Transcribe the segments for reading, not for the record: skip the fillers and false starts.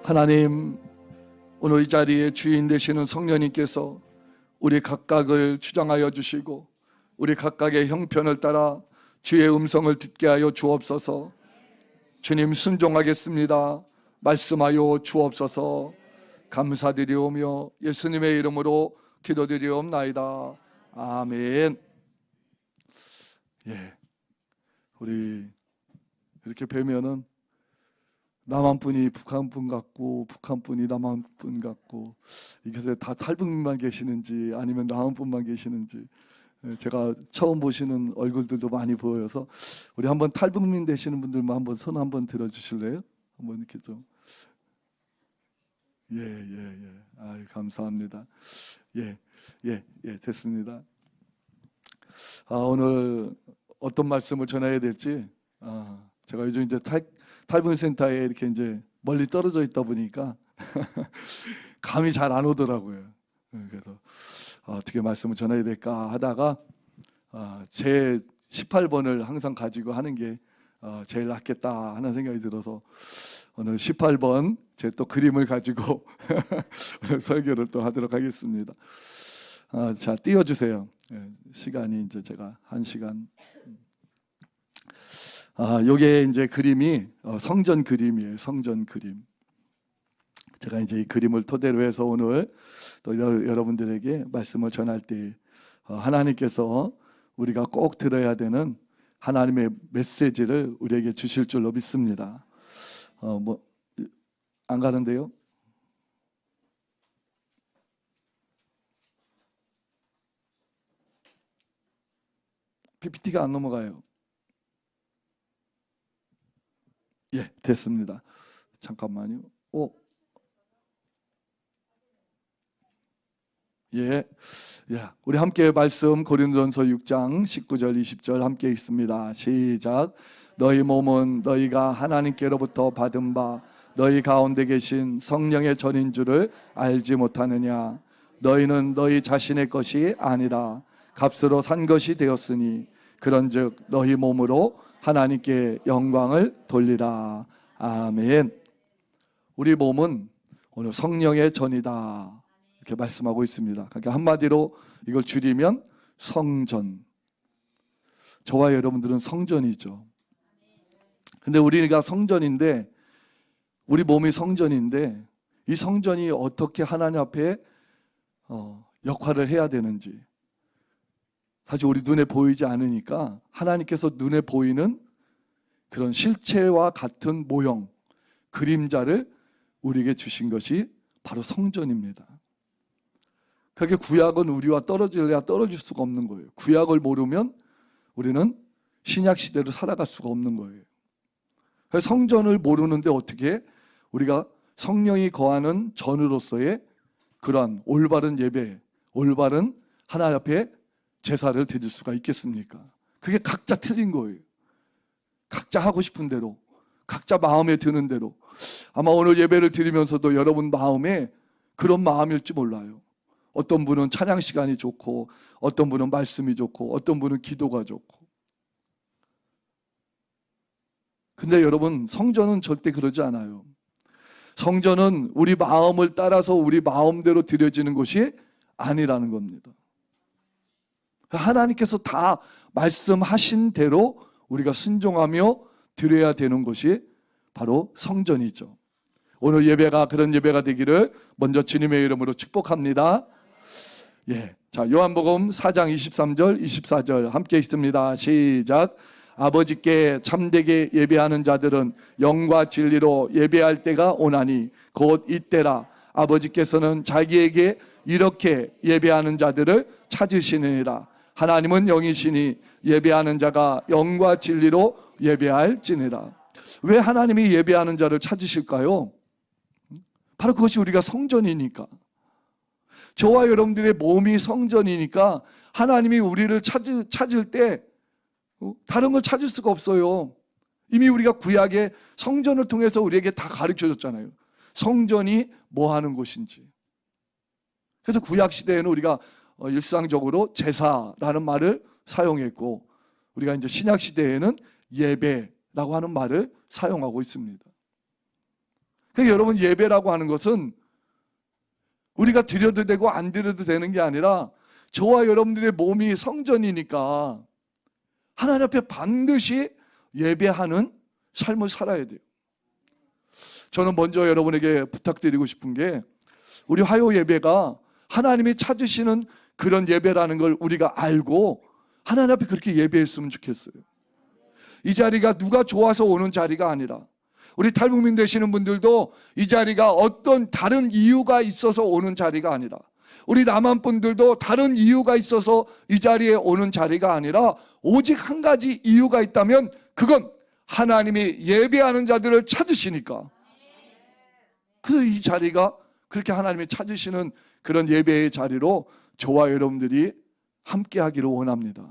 하나님, 오늘 이 자리에 주인 되시는 성령님께서 우리 각각을 주장하여 주시고 우리 각각의 형편을 따라 주의 음성을 듣게 하여 주옵소서. 주님, 순종하겠습니다. 말씀하여 주옵소서. 감사드리오며 예수님의 이름으로 기도드리옵나이다. 아멘. 우리 이렇게 뵈면은 남한 분이 북한 분 같고 북한 분이 남한 분 같고, 이게 다 탈북민만 계시는지 아니면 남한 분만 계시는지 제가 처음 보시는 얼굴들도 많이 보여서, 우리 한번 탈북민 되시는 분들만 한번 손 한번 들어주실래요? 한번 이렇게 좀. 아유, 감사합니다. 됐습니다. 오늘 어떤 말씀을 전해야 될지, 제가 요즘 이제 탈북센터에 이렇게 이제 멀리 떨어져 있다 보니까 감이 잘 안 오더라고요. 그래서 어떻게 말씀을 전해야 될까 하다가 제 18번을 항상 가지고 하는 게 제일 낫겠다 하는 생각이 들어서 오늘 18번 제 또 그림을 가지고 오늘 설교를 또 하도록 하겠습니다. 자, 띄워주세요. 시간이 이제 제가 1시간. 요게 이제 그림이 성전 그림이에요. 성전 그림. 제가 이제 이 그림을 토대로 해서 오늘 또 여러분들에게 말씀을 전할 때 하나님께서 우리가 꼭 들어야 되는 하나님의 메시지를 우리에게 주실 줄로 믿습니다. 안 가는데요? PPT가 안 넘어가요. 됐습니다. 잠깐만요. 우리 함께 말씀 고린도전서 6장 19절 20절 함께 읽습니다. 시작. 너희 몸은 너희가 하나님께로부터 받은 바 너희 가운데 계신 성령의 전인 줄을 알지 못하느냐. 너희는 너희 자신의 것이 아니라 값으로 산 것이 되었으니 그런즉 너희 몸으로 하나님께 영광을 돌리라. 아멘. 우리 몸은 오늘 성령의 전이다 이렇게 말씀하고 있습니다. 그러니까 한마디로 이걸 줄이면 성전. 저와 여러분들은 성전이죠. 근데 우리가 성전인데, 우리 몸이 성전인데, 이 성전이 어떻게 하나님 앞에 역할을 해야 되는지, 사실 우리 눈에 보이지 않으니까 하나님께서 눈에 보이는 그런 실체와 같은 모형, 그림자를 우리에게 주신 것이 바로 성전입니다. 그게 구약은 우리와 떨어질래야 떨어질 수가 없는 거예요. 구약을 모르면 우리는 신약 시대로 살아갈 수가 없는 거예요. 그래서 성전을 모르는데 어떻게 우리가 성령이 거하는 전으로서의 그러한 올바른 예배, 올바른 하나님 앞에 제사를 드릴 수가 있겠습니까? 그게 각자 틀린 거예요. 각자 하고 싶은 대로, 각자 마음에 드는 대로. 아마 오늘 예배를 드리면서도 여러분 마음에 그런 마음일지 몰라요. 어떤 분은 찬양 시간이 좋고, 어떤 분은 말씀이 좋고, 어떤 분은 기도가 좋고. 근데 여러분, 성전은 절대 그러지 않아요. 성전은 우리 마음을 따라서 우리 마음대로 드려지는 것이 아니라는 겁니다. 하나님께서 다 말씀하신 대로 우리가 순종하며 드려야 되는 것이 바로 성전이죠. 오늘 예배가 그런 예배가 되기를 먼저 주님의 이름으로 축복합니다. 자, 요한복음 4장 23절 24절 함께 읽습니다. 시작. 아버지께 참되게 예배하는 자들은 영과 진리로 예배할 때가 오나니 곧 이때라. 아버지께서는 자기에게 이렇게 예배하는 자들을 찾으시느니라. 하나님은 영이시니 예배하는 자가 영과 진리로 예배할지니라. 왜 하나님이 예배하는 자를 찾으실까요? 바로 그것이 우리가 성전이니까. 저와 여러분들의 몸이 성전이니까 하나님이 우리를 찾을 때 다른 걸 찾을 수가 없어요. 이미 우리가 구약의 성전을 통해서 우리에게 다 가르쳐줬잖아요. 성전이 뭐 하는 곳인지. 그래서 구약 시대에는 우리가 일상적으로 제사라는 말을 사용했고, 우리가 이제 신약 시대에는 예배라고 하는 말을 사용하고 있습니다. 그러니까 여러분, 예배라고 하는 것은 우리가 드려도 되고 안 드려도 되는 게 아니라 저와 여러분들의 몸이 성전이니까 하나님 앞에 반드시 예배하는 삶을 살아야 돼요. 저는 먼저 여러분에게 부탁드리고 싶은 게, 우리 화요 예배가 하나님이 찾으시는 그런 예배라는 걸 우리가 알고 하나님 앞에 그렇게 예배했으면 좋겠어요. 이 자리가 누가 좋아서 오는 자리가 아니라, 우리 탈북민 되시는 분들도 이 자리가 어떤 다른 이유가 있어서 오는 자리가 아니라, 우리 남한 분들도 다른 이유가 있어서 이 자리에 오는 자리가 아니라, 오직 한 가지 이유가 있다면 그건 하나님이 예배하는 자들을 찾으시니까. 그래서 이 자리가 그렇게 하나님이 찾으시는 그런 예배의 자리로 저와 여러분들이 함께 하기를 원합니다.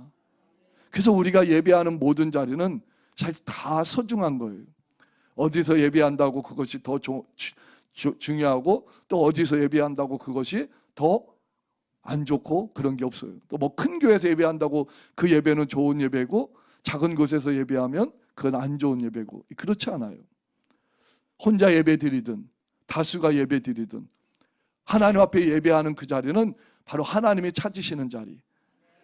그래서 우리가 예배하는 모든 자리는 사실 다 소중한 거예요. 어디서 예배한다고 그것이 더 중요하고, 또 어디서 예배한다고 그것이 더 안 좋고, 그런 게 없어요. 또 뭐 큰 교회에서 예배한다고 그 예배는 좋은 예배고, 작은 곳에서 예배하면 그건 안 좋은 예배고, 그렇지 않아요. 혼자 예배 드리든 다수가 예배 드리든 하나님 앞에 예배하는 그 자리는 바로 하나님이 찾으시는 자리,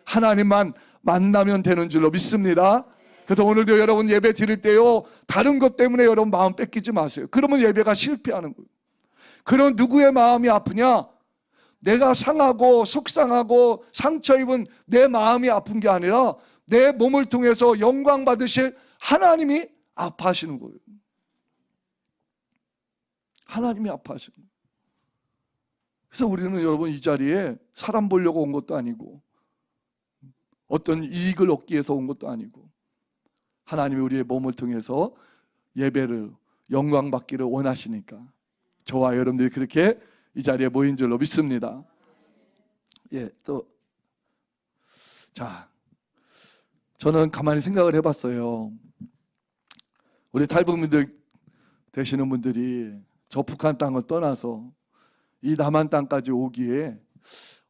하나님만 만나면 되는 줄로 믿습니다. 그래서 오늘도 여러분 예배 드릴 때요, 다른 것 때문에 여러분 마음 뺏기지 마세요. 그러면 예배가 실패하는 거예요. 그런 누구의 마음이 아프냐? 내가 상하고 속상하고 상처 입은 내 마음이 아픈 게 아니라 내 몸을 통해서 영광 받으실 하나님이 아파하시는 거예요. 하나님이 아파하시는 거예요. 그래서 우리는 여러분 이 자리에 사람 보려고 온 것도 아니고, 어떤 이익을 얻기 위해서 온 것도 아니고, 하나님이 우리의 몸을 통해서 예배를 영광 받기를 원하시니까 저와 여러분들이 그렇게 이 자리에 모인 줄로 믿습니다. 예, 또 자, 저는 가만히 생각을 해봤어요. 우리 탈북민들 되시는 분들이 저 북한 땅을 떠나서 이 남한 땅까지 오기에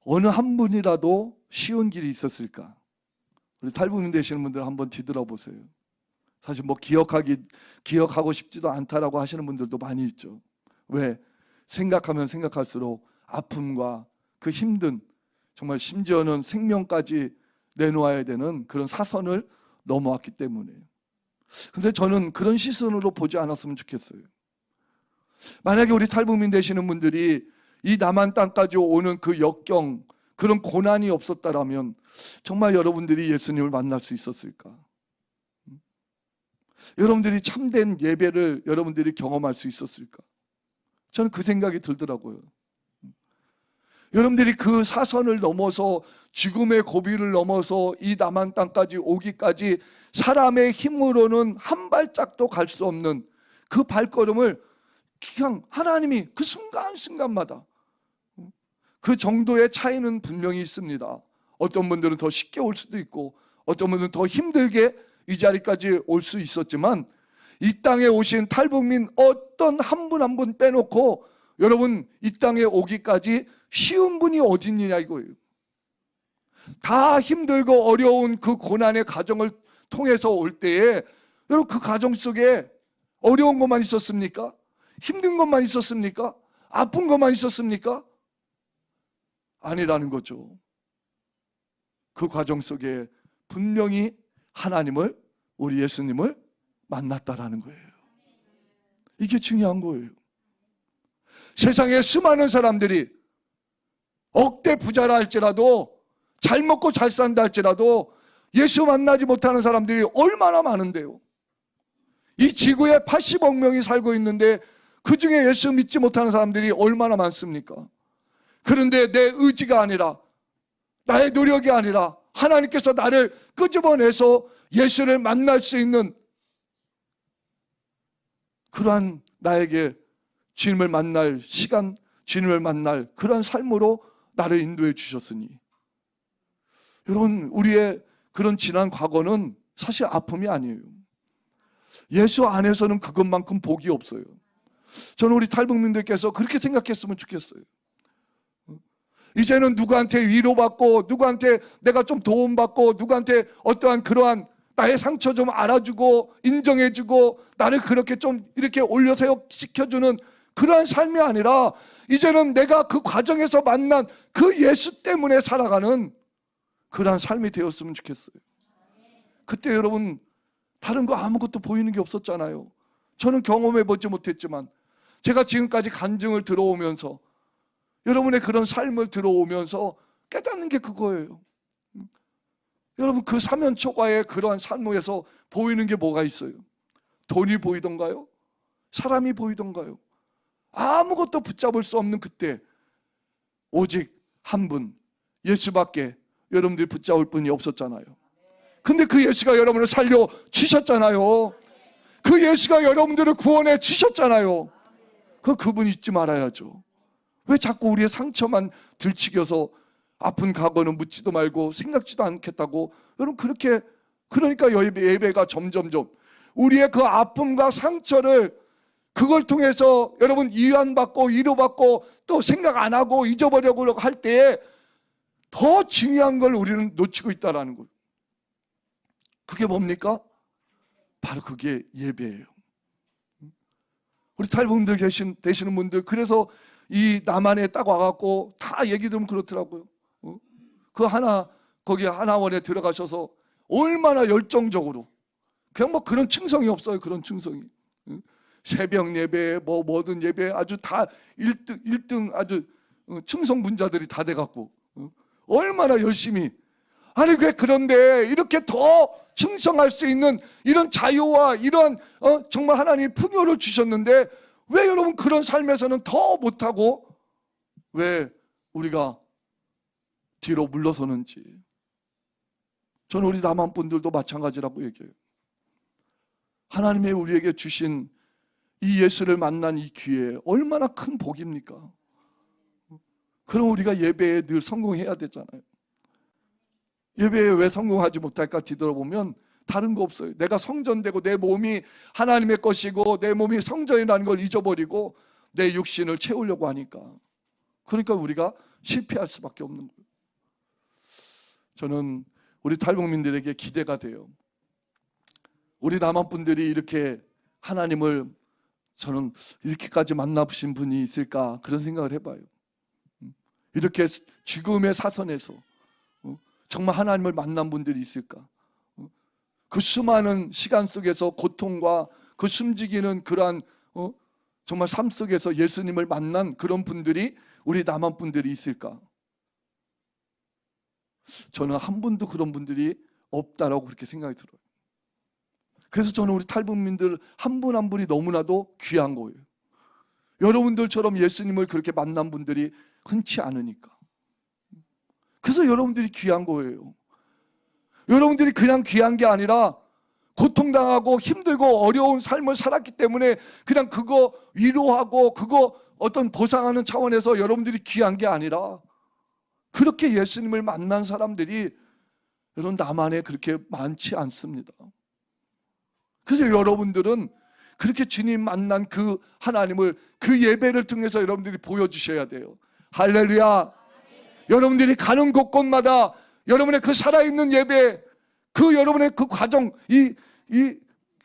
어느 한 분이라도 쉬운 길이 있었을까? 우리 탈북민 되시는 분들 한번 뒤돌아보세요. 사실 뭐 기억하고 싶지도 않다라고 하시는 분들도 많이 있죠. 왜? 생각하면 생각할수록 아픔과 그 힘든, 정말 심지어는 생명까지 내놓아야 되는 그런 사선을 넘어왔기 때문에. 근데 저는 그런 시선으로 보지 않았으면 좋겠어요. 만약에 우리 탈북민 되시는 분들이 이 남한 땅까지 오는 그 역경, 그런 고난이 없었다라면 정말 여러분들이 예수님을 만날 수 있었을까? 여러분들이 참된 예배를 여러분들이 경험할 수 있었을까? 저는 그 생각이 들더라고요. 여러분들이 그 사선을 넘어서, 죽음의 고비를 넘어서 이 남한 땅까지 오기까지 사람의 힘으로는 한 발짝도 갈 수 없는 그 발걸음을 그냥 하나님이 그 순간순간마다, 그 정도의 차이는 분명히 있습니다. 어떤 분들은 더 쉽게 올 수도 있고, 어떤 분들은 더 힘들게 이 자리까지 올 수 있었지만, 이 땅에 오신 탈북민 어떤 한 분 한 분 빼놓고 여러분 이 땅에 오기까지 쉬운 분이 어디 있느냐 이거예요. 다 힘들고 어려운 그 고난의 과정을 통해서 올 때에 여러분 그 과정 속에 어려운 것만 있었습니까? 힘든 것만 있었습니까? 아픈 것만 있었습니까? 아니라는 거죠. 그 과정 속에 분명히 하나님을, 우리 예수님을 만났다라는 거예요. 이게 중요한 거예요. 세상에 수많은 사람들이 억대 부자라 할지라도, 잘 먹고 잘 산다 할지라도 예수 만나지 못하는 사람들이 얼마나 많은데요. 이 지구에 80억 명이 살고 있는데 그 중에 예수 믿지 못하는 사람들이 얼마나 많습니까? 그런데 내 의지가 아니라, 나의 노력이 아니라 하나님께서 나를 끄집어내서 예수를 만날 수 있는 그러한 나에게 주님을 만날 시간, 주님을 만날 그러한 삶으로 나를 인도해 주셨으니, 여러분 우리의 그런 지난 과거는 사실 아픔이 아니에요. 예수 안에서는 그것만큼 복이 없어요. 저는 우리 탈북민들께서 그렇게 생각했으면 좋겠어요. 이제는 누구한테 위로받고, 누구한테 내가 좀 도움받고, 누구한테 어떠한 그러한 나의 상처 좀 알아주고 인정해주고 나를 그렇게 좀 이렇게 올려세워 시켜주는 그러한 삶이 아니라 이제는 내가 그 과정에서 만난 그 예수 때문에 살아가는 그러한 삶이 되었으면 좋겠어요. 그때 여러분 다른 거 아무것도 보이는 게 없었잖아요. 저는 경험해 보지 못했지만 제가 지금까지 간증을 들어오면서 여러분의 그런 삶을 들어오면서 깨닫는 게 그거예요. 여러분 그 사면초가의 그러한 삶에서 보이는 게 뭐가 있어요? 돈이 보이던가요? 사람이 보이던가요? 아무것도 붙잡을 수 없는 그때 오직 한 분 예수밖에 여러분들이 붙잡을 분이 없었잖아요. 근데 그 예수가 여러분을 살려 주셨잖아요. 그 예수가 여러분들을 구원해 주셨잖아요. 그분 잊지 말아야죠. 왜 자꾸 우리의 상처만 들치겨서 아픈 과거는 묻지도 말고 생각지도 않겠다고 여러분 그렇게 그러니까 예배가 점점점 우리의 그 아픔과 상처를 그걸 통해서 여러분 이완받고 위로받고 또 생각 안 하고 잊어버리려고 할 때에 더 중요한 걸 우리는 놓치고 있다는 거예요. 그게 뭡니까? 바로 그게 예배예요. 우리 탈북민들 되시는 분들 그래서 이 남한에 딱 와갖고 다 얘기 들으면 그렇더라고요. 그 거기 하나원에 들어가셔서 얼마나 열정적으로 그냥 뭐 그런 층성이 없어요. 그런 층성이 새벽 예배 뭐든 예배 아주 다 1등 아주 층성 분자들이 다 돼갖고 얼마나 열심히 아니 왜 그런데 이렇게 더 충성할 수 있는 이런 자유와 이런 정말 하나님이 풍요를 주셨는데 왜 여러분 그런 삶에서는 더 못하고 왜 우리가 뒤로 물러서는지 저는 우리 남한 분들도 마찬가지라고 얘기해요. 하나님의 우리에게 주신 이 예수를 만난 이 기회 얼마나 큰 복입니까? 그럼 우리가 예배에 늘 성공해야 되잖아요. 예배에 왜 성공하지 못할까 뒤돌아보면 다른 거 없어요. 내가 성전되고 내 몸이 하나님의 것이고 내 몸이 성전이라는 걸 잊어버리고 내 육신을 채우려고 하니까 그러니까 우리가 실패할 수밖에 없는 거예요. 저는 우리 탈북민들에게 기대가 돼요. 우리 남한 분들이 이렇게 하나님을 저는 이렇게까지 만나보신 분이 있을까 그런 생각을 해봐요. 이렇게 죽음의 사선에서 정말 하나님을 만난 분들이 있을까? 그 수많은 시간 속에서 고통과 그 숨지기는 그러한 정말 삶 속에서 예수님을 만난 그런 분들이 우리 남한 분들이 있을까? 저는 한 분도 그런 분들이 없다라고 그렇게 생각이 들어요. 그래서 저는 우리 탈북민들 한 분 한 분이 너무나도 귀한 거예요. 여러분들처럼 예수님을 그렇게 만난 분들이 흔치 않으니까. 그래서 여러분들이 귀한 거예요. 여러분들이 그냥 귀한 게 아니라 고통당하고 힘들고 어려운 삶을 살았기 때문에 그냥 그거 위로하고 그거 어떤 보상하는 차원에서 여러분들이 귀한 게 아니라 그렇게 예수님을 만난 사람들이 여러분 남한에 그렇게 많지 않습니다. 그래서 여러분들은 그렇게 주님 만난 그 하나님을 그 예배를 통해서 여러분들이 보여주셔야 돼요. 할렐루야. 여러분들이 가는 곳곳마다 여러분의 그 살아있는 예배 그 여러분의 그 과정 이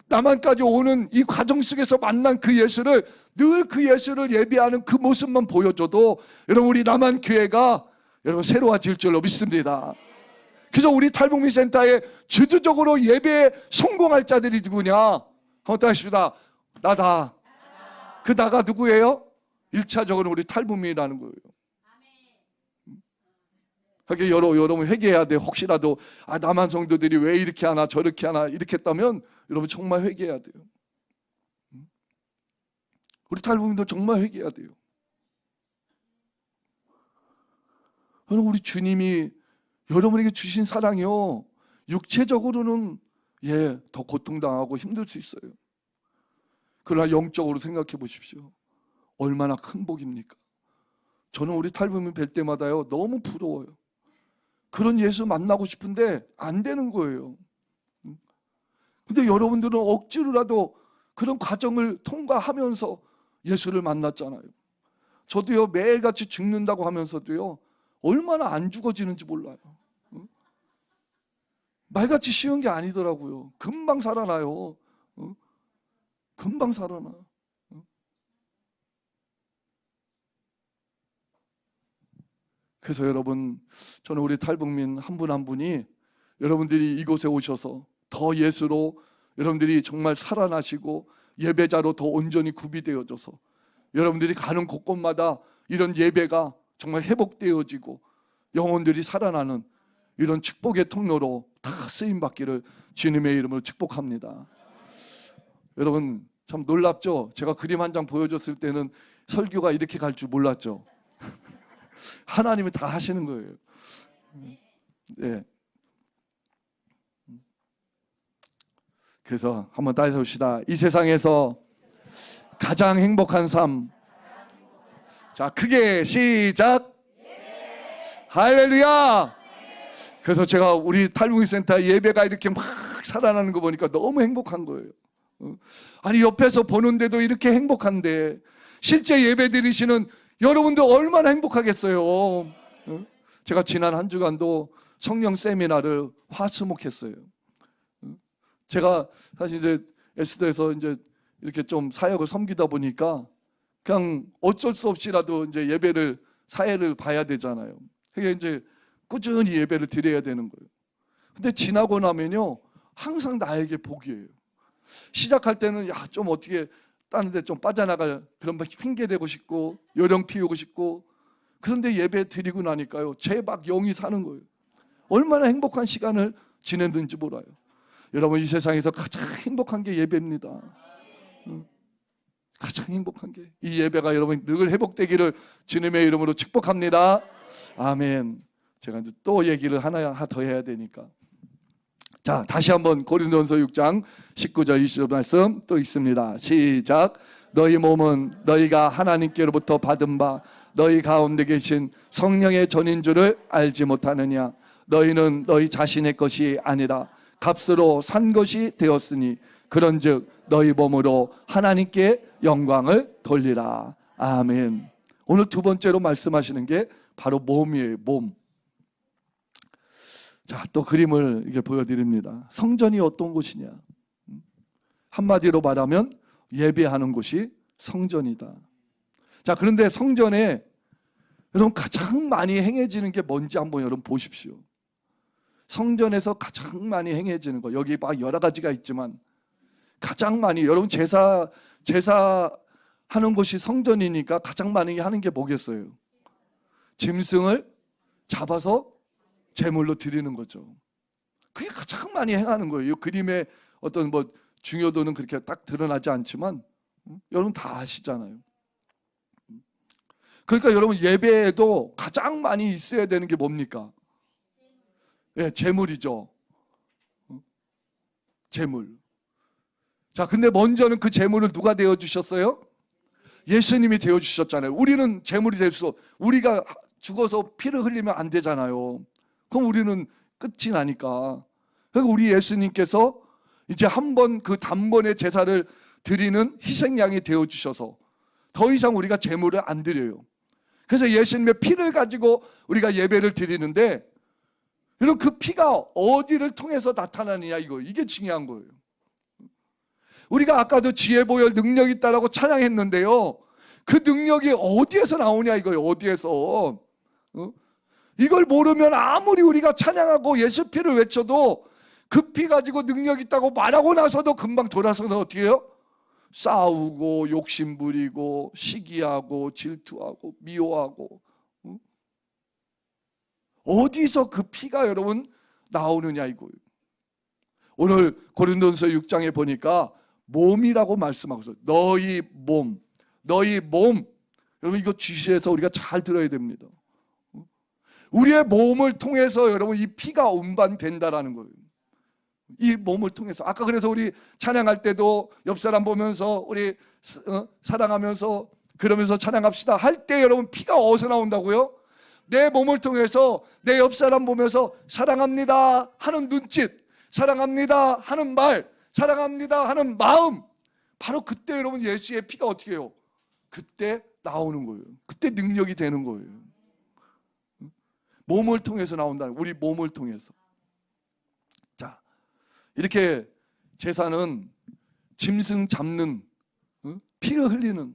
남한까지 오는 이 과정 속에서 만난 그 예수를 늘 그 예수를 예배하는 그 모습만 보여줘도 여러분 우리 남한 교회가 여러분 새로워질 줄로 믿습니다. 그래서 우리 탈북민 센터에 주도적으로 예배에 성공할 자들이 누구냐? 한번 더 하십시다. 나다. 그 나가 누구예요? 1차적으로 우리 탈북민이라는 거예요. 그게 여러분 회개해야 돼. 혹시라도 남한 성도들이 왜 이렇게 하나 저렇게 하나 이렇게 했다면 여러분 정말 회개해야 돼요. 우리 탈북민도 정말 회개해야 돼요. 여러분 우리 주님이 여러분에게 주신 사랑이요 육체적으로는 더 고통당하고 힘들 수 있어요. 그러나 영적으로 생각해 보십시오. 얼마나 큰 복입니까? 저는 우리 탈북민 뵐 때마다요 너무 부러워요. 그런 예수 만나고 싶은데 안 되는 거예요. 근데 여러분들은 억지로라도 그런 과정을 통과하면서 예수를 만났잖아요. 저도요 매일같이 죽는다고 하면서도요 얼마나 안 죽어지는지 몰라요. 말같이 쉬운 게 아니더라고요. 금방 살아나요. 금방 살아나. 그래서 여러분, 저는 우리 탈북민 한 분 한 분이 여러분들이 이곳에 오셔서 더 예수로 여러분들이 정말 살아나시고 예배자로 더 온전히 구비되어져서 여러분들이 가는 곳곳마다 이런 예배가 정말 회복되어지고 영혼들이 살아나는 이런 축복의 통로로 다 쓰임받기를 주님의 이름으로 축복합니다. 여러분 참 놀랍죠? 제가 그림 한 장 보여줬을 때는 설교가 이렇게 갈 줄 몰랐죠. 하나님이 다 하시는 거예요. 네. 그래서 한번 따라서 봅시다. 이 세상에서 가장 행복한 삶. 자, 크게 시작. 할렐루야. 그래서 제가 우리 탈북민 센터 예배가 이렇게 막 살아나는 거 보니까 너무 행복한 거예요. 아니 옆에서 보는데도 이렇게 행복한데 실제 예배 드리시는 여러분들 얼마나 행복하겠어요. 제가 지난 한 주간도 성령 세미나를 화수목했어요. 제가 사실 이제 에스더에서 이제 이렇게 좀 사역을 섬기다 보니까 그냥 어쩔 수 없이라도 이제 예배를 사회를 봐야 되잖아요. 그게 이제 꾸준히 예배를 드려야 되는 거예요. 근데 지나고 나면요 항상 나에게 복이에요. 시작할 때는 야 좀 어떻게 다른 데 좀 빠져나갈 그런 핑계 대고 싶고 요령 피우고 싶고, 그런데 예배 드리고 나니까요 제 막 영이 사는 거예요. 얼마나 행복한 시간을 지냈는지 몰라요. 여러분 이 세상에서 가장 행복한 게 예배입니다. 가장 행복한 게 이 예배가 여러분 늘 회복되기를 주님의 이름으로 축복합니다. 아멘. 제가 이제 또 얘기를 하나 더 해야 되니까, 자 다시 한번 고린도전서 6장 19절 20절 말씀 또 있습니다. 시작. 너희 몸은 너희가 하나님께로부터 받은 바 너희 가운데 계신 성령의 전인 줄을 알지 못하느냐. 너희는 너희 자신의 것이 아니라 값으로 산 것이 되었으니 그런즉 너희 몸으로 하나님께 영광을 돌리라. 아멘. 오늘 두 번째로 말씀하시는 게 바로 몸이에요. 몸. 자, 또 그림을 이게 보여드립니다. 성전이 어떤 곳이냐? 한마디로 말하면 예배하는 곳이 성전이다. 자, 그런데 성전에 여러분 가장 많이 행해지는 게 뭔지 한번 여러분 보십시오. 성전에서 가장 많이 행해지는 거, 여기 막 여러 가지가 있지만 가장 많이 여러분 제사 하는 곳이 성전이니까 가장 많이 하는 게 뭐겠어요? 짐승을 잡아서 제물로 드리는 거죠. 그게 가장 많이 행하는 거예요. 이 그림의 어떤 뭐 중요도는 그렇게 딱 드러나지 않지만 여러분 다 아시잖아요. 그러니까 여러분 예배에도 가장 많이 있어야 되는 게 뭡니까? 예, 제물이죠. 제물. 자, 근데 먼저는 그 제물을 누가 되어 주셨어요? 예수님이 되어 주셨잖아요. 우리는 제물이 될 수, 우리가 죽어서 피를 흘리면 안 되잖아요. 그럼 우리는 끝이 나니까. 그러니까 우리 예수님께서 이제 한 번 그 단번에 제사를 드리는 희생양이 되어 주셔서 더 이상 우리가 제물을 안 드려요. 그래서 예수님의 피를 가지고 우리가 예배를 드리는데, 여러분 그 피가 어디를 통해서 나타나느냐, 이게 중요한 거예요. 우리가 아까도 지혜 보혈 능력이 있다라고 찬양했는데요, 그 능력이 어디에서 나오냐 이거예요. 어디에서? 이걸 모르면 아무리 우리가 찬양하고 예수 피를 외쳐도 그 피 가지고 능력 있다고 말하고 나서도 금방 돌아서는 어떻게 해요? 싸우고 욕심 부리고 시기하고 질투하고 미워하고. 어디서 그 피가 여러분 나오느냐 이거예요. 오늘 고린도전서 6장에 보니까 몸이라고 말씀하고 있어요. 너희 몸. 여러분 이거 주시해서 우리가 잘 들어야 됩니다. 우리의 몸을 통해서 여러분 이 피가 운반된다라는 거예요. 이 몸을 통해서. 아까 그래서 우리 찬양할 때도 옆 사람 보면서 우리 사랑하면서 그러면서 찬양합시다 할 때 여러분 피가 어디서 나온다고요? 내 몸을 통해서 내 옆 사람 보면서 사랑합니다 하는 눈짓, 사랑합니다 하는 말, 사랑합니다 하는 마음, 바로 그때 여러분 예수의 피가 어떻게 해요? 그때 나오는 거예요. 그때 능력이 되는 거예요. 몸을 통해서 나온다는, 우리 몸을 통해서. 자, 이렇게 제사는 짐승 잡는, 피를 흘리는,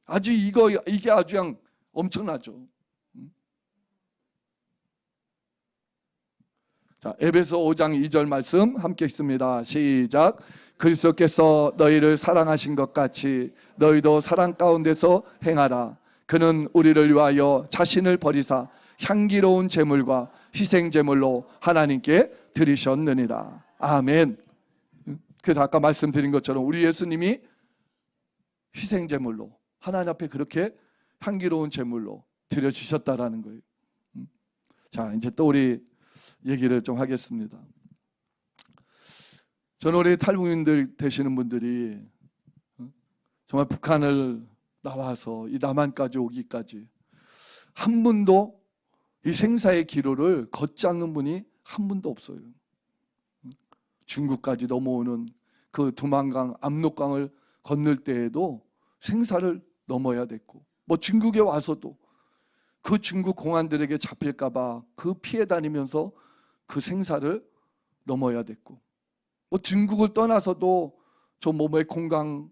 아주 이게 아주 그냥 엄청나죠. 자, 에베소 5장 2절 말씀 함께 읽습니다. 시작. 그리스도께서 너희를 사랑하신 것 같이 너희도 사랑 가운데서 행하라. 그는 우리를 위하여 자신을 버리사 향기로운 제물과 희생 제물로 하나님께 드리셨느니라. 아멘. 그래서 아까 말씀드린 것처럼 우리 예수님이 희생 제물로 하나님 앞에 그렇게 향기로운 제물로 드려주셨다라는 거예요. 자, 이제 또 우리 얘기를 좀 하겠습니다. 저는 우리 탈북민들 되시는 분들이 정말 북한을 나와서 이 남한까지 오기까지 한 분도 이 생사의 기로를 걷지 않는 분이 한 분도 없어요. 중국까지 넘어오는 그 두만강, 압록강을 건널 때에도 생사를 넘어야 됐고, 뭐 중국에 와서도 그 중국 공안들에게 잡힐까봐 그 피해 다니면서 그 생사를 넘어야 됐고, 뭐 중국을 떠나서도 저 뭐 메콩강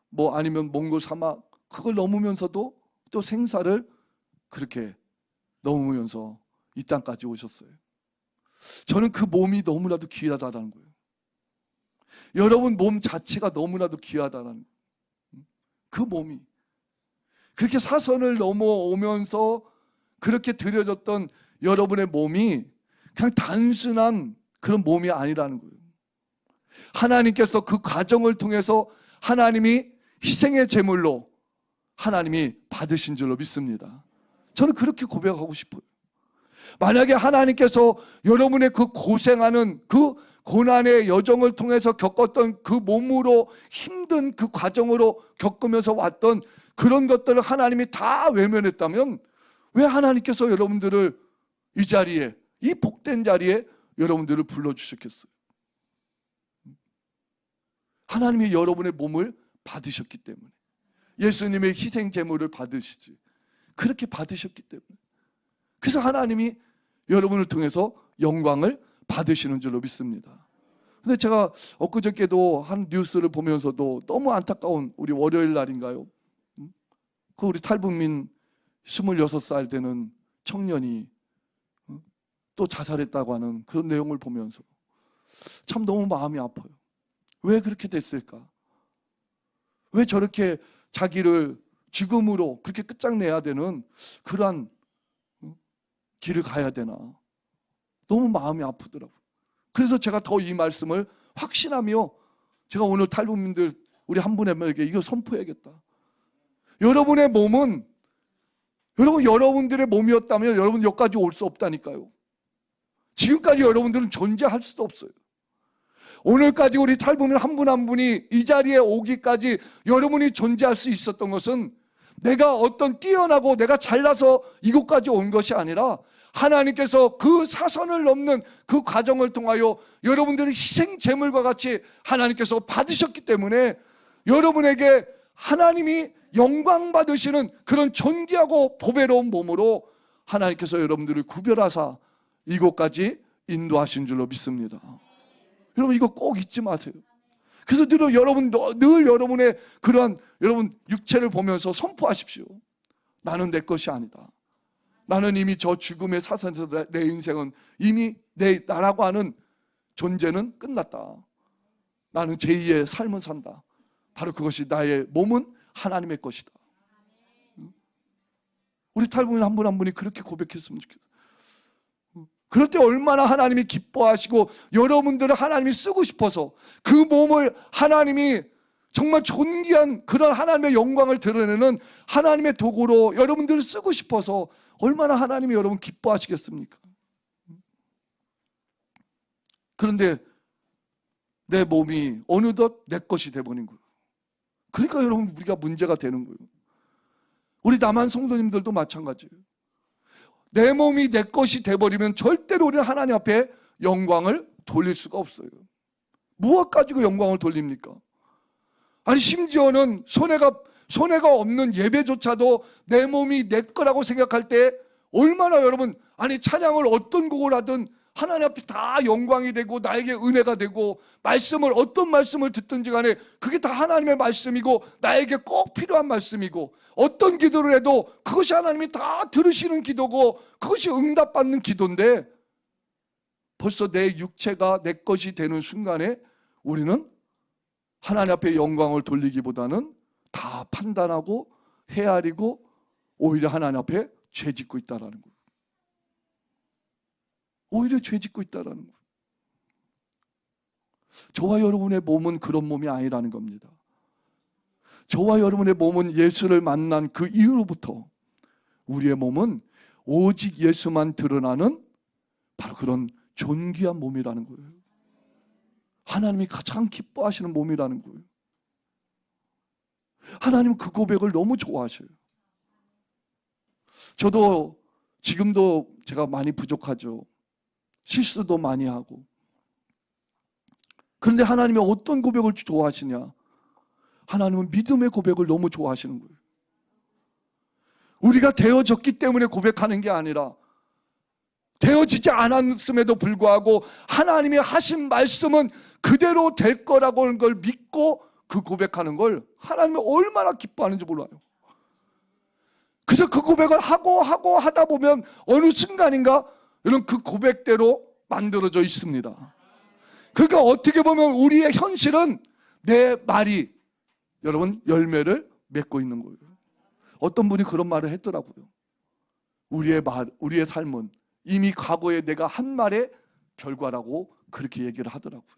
뭐 아니면 몽골 사막 그걸 넘으면서도 또 생사를 그렇게 넘으면서 이 땅까지 오셨어요. 저는 그 몸이 너무나도 귀하다라는 거예요. 여러분 몸 자체가 너무나도 귀하다라는 거예요. 그 몸이 그렇게 사선을 넘어오면서 그렇게 드려졌던 여러분의 몸이 그냥 단순한 그런 몸이 아니라는 거예요. 하나님께서 그 과정을 통해서 하나님이 희생의 제물로 하나님이 받으신 줄로 믿습니다. 저는 그렇게 고백하고 싶어요. 만약에 하나님께서 여러분의 그 고생하는 그 고난의 여정을 통해서 겪었던 그 몸으로 힘든 그 과정으로 겪으면서 왔던 그런 것들을 하나님이 다 외면했다면 왜 하나님께서 여러분들을 이 자리에, 이 복된 자리에 여러분들을 불러주셨겠어요? 하나님이 여러분의 몸을 받으셨기 때문에, 예수님의 희생 제물을 받으시지, 그렇게 받으셨기 때문에, 그래서 하나님이 여러분을 통해서 영광을 받으시는 줄로 믿습니다. 근데 제가 엊그저께도 한 뉴스를 보면서도 너무 안타까운, 우리 월요일 날인가요? 그 우리 탈북민 26살 되는 청년이 또 자살했다고 하는 그런 내용을 보면서 참 너무 마음이 아파요. 왜 그렇게 됐을까? 왜 저렇게 자기를 죽음으로 그렇게 끝장내야 되는 그러한 길을 가야 되나? 너무 마음이 아프더라고요. 그래서 제가 더 이 말씀을 확신하며 제가 오늘 탈북민들 우리 한 분에게 이거 선포해야겠다. 여러분의 몸은 여러분들의 몸이었다면 여러분 여기까지 올 수 없다니까요. 지금까지 여러분들은 존재할 수도 없어요. 오늘까지 우리 탈북민 한 분 한 분이 이 자리에 오기까지 여러분이 존재할 수 있었던 것은 내가 어떤 뛰어나고 내가 잘나서 이곳까지 온 것이 아니라 하나님께서 그 사선을 넘는 그 과정을 통하여 여러분들의 희생 제물과 같이 하나님께서 받으셨기 때문에 여러분에게 하나님이 영광 받으시는 그런 존귀하고 보배로운 몸으로 하나님께서 여러분들을 구별하사 이곳까지 인도하신 줄로 믿습니다. 여러분 이거 꼭 잊지 마세요. 그래서 늘 여러분의 그러한 여러분 육체를 보면서 선포하십시오. 나는 내 것이 아니다. 나는 이미 저 죽음의 사선에서 내 인생은 이미 나라고 하는 존재는 끝났다. 나는 제2의 삶을 산다. 바로 그것이 나의 몸은 하나님의 것이다. 우리 탈북민 한 분 한 분이 그렇게 고백했으면 좋겠어요. 그럴 때 얼마나 하나님이 기뻐하시고 여러분들을 하나님이 쓰고 싶어서 그 몸을 하나님이 정말 존귀한 그런 하나님의 영광을 드러내는 하나님의 도구로 여러분들을 쓰고 싶어서 얼마나 하나님이 여러분 기뻐하시겠습니까? 그런데 내 몸이 어느덧 내 것이 돼버린 거예요. 그러니까 여러분 우리가 문제가 되는 거예요. 우리 남한 성도님들도 마찬가지예요. 내 몸이 내 것이 돼버리면 절대로 우리는 하나님 앞에 영광을 돌릴 수가 없어요. 무엇 가지고 영광을 돌립니까? 아니 심지어는 손해가 없는 예배조차도 내 몸이 내 거라고 생각할 때 얼마나 여러분 아니 찬양을 어떤 곡을 하든 하나님 앞에 다 영광이 되고 나에게 은혜가 되고 말씀을 어떤 말씀을 듣든지 간에 그게 다 하나님의 말씀이고 나에게 꼭 필요한 말씀이고 어떤 기도를 해도 그것이 하나님이 다 들으시는 기도고 그것이 응답받는 기도인데 벌써 내 육체가 내 것이 되는 순간에 우리는 하나님 앞에 영광을 돌리기보다는 다 판단하고 헤아리고 오히려 하나님 앞에 죄 짓고 있다라는 거예요. 오히려 죄 짓고 있다라는 거예요. 저와 여러분의 몸은 그런 몸이 아니라는 겁니다. 저와 여러분의 몸은 예수를 만난 그 이후로부터 우리의 몸은 오직 예수만 드러나는 바로 그런 존귀한 몸이라는 거예요. 하나님이 가장 기뻐하시는 몸이라는 거예요. 하나님은 그 고백을 너무 좋아하셔요. 저도 지금도 제가 많이 부족하죠. 실수도 많이 하고. 그런데 하나님이 어떤 고백을 좋아하시냐? 하나님은 믿음의 고백을 너무 좋아하시는 거예요. 우리가 되어졌기 때문에 고백하는 게 아니라 되어지지 않았음에도 불구하고 하나님이 하신 말씀은 그대로 될 거라고 하는 걸 믿고 그 고백하는 걸 하나님이 얼마나 기뻐하는지 몰라요. 그래서 그 고백을 하고 하다 보면 어느 순간인가 여러분 그 고백대로 만들어져 있습니다. 그러니까 어떻게 보면 우리의 현실은 내 말이 여러분 열매를 맺고 있는 거예요. 어떤 분이 그런 말을 했더라고요. 우리의 삶은 이미 과거에 내가 한 말의 결과라고 그렇게 얘기를 하더라고요.